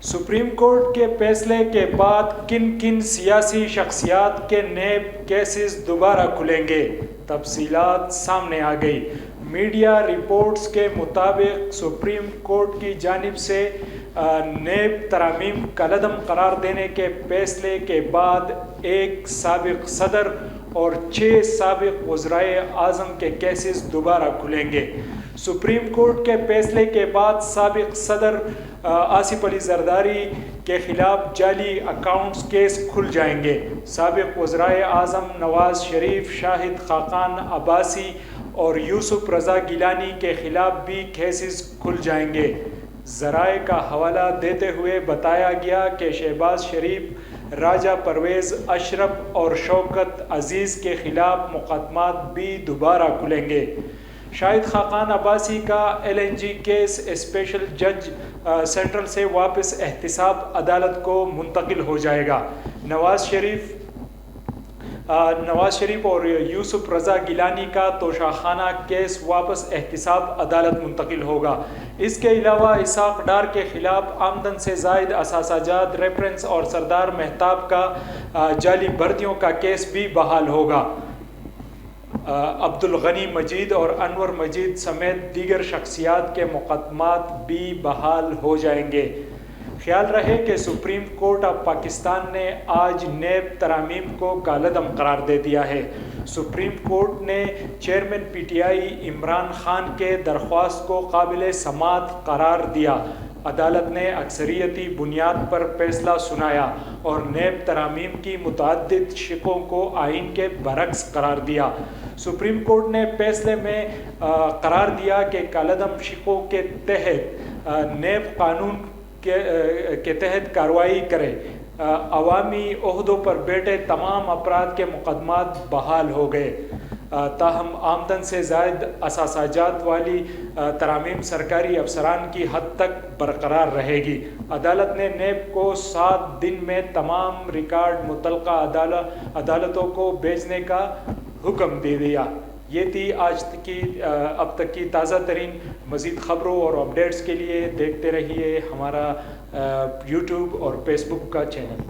Supreme court کے فیصلے کے بعد کن کن سیاسی شخصیات کے نیب کیسز دوبارہ کھلیں گے؟ تفصیلات سامنے آ گئی۔ میڈیا رپورٹس کے مطابق سپریم کورٹ کی جانب سے نیب ترامیم کالعدم قرار دینے کے فیصلے کے بعد ایک سابق صدر اور 6 سابق وزرائے اعظم کے کیسز دوبارہ کھلیں گے۔ سپریم کورٹ کے فیصلے کے بعد سابق صدر آصف علی زرداری کے خلاف جعلی اکاؤنٹس کیس کھل جائیں گے۔ سابق وزرائے اعظم نواز شریف، شاہد خاقان عباسی اور یوسف رضا گیلانی کے خلاف بھی کیسز کھل جائیں گے۔ ذرائع کا حوالہ دیتے ہوئے بتایا گیا کہ شہباز شریف، راجہ پرویز اشرف اور شوکت عزیز کے خلاف مقدمات بھی دوبارہ کھلیں گے۔ شاہد خاقان عباسی کا LNG کیس اسپیشل جج سینٹرل سے واپس احتساب عدالت کو منتقل ہو جائے گا۔ نواز شریف اور یوسف رضا گیلانی کا توشاخانہ کیس واپس احتساب عدالت منتقل ہوگا۔ اس کے علاوہ اسحاق ڈار کے خلاف آمدن سے زائد اثاثہ جات ریفرنس اور سردار مہتاب کا جعلی بھرتیوں کا کیس بھی بحال ہوگا۔ عبدالغنی مجید اور انور مجید سمیت دیگر شخصیات کے مقدمات بھی بحال ہو جائیں گے۔ خیال رہے کہ سپریم کورٹ آف پاکستان نے آج نیب ترامیم کو کالعدم قرار دے دیا ہے۔ سپریم کورٹ نے چیئرمین PTI عمران خان کے درخواست کو قابل سماعت قرار دیا۔ عدالت نے اکثریتی بنیاد پر فیصلہ سنایا اور نیب ترامیم کی متعدد شقوں کو آئین کے برعکس قرار دیا۔ سپریم کورٹ نے فیصلے میں قرار دیا کہ کالعدم شقوں کے تحت نیب قانون کے تحت کارروائی کرے۔ عوامی عہدوں پر بیٹھے تمام افراد کے مقدمات بحال ہو گئے، تاہم آمدن سے زائد اثاثہ جات والی ترامیم سرکاری افسران کی حد تک برقرار رہے گی۔ عدالت نے نیب کو 7 دن میں تمام ریکارڈ متعلقہ عدالتوں کو بھیجنے کا حکم دے دیا۔ یہ تھی اب تک کی تازہ ترین۔ مزید خبروں اور اپڈیٹس کے لیے دیکھتے رہیے ہمارا YouTube اور Facebook کا چینل۔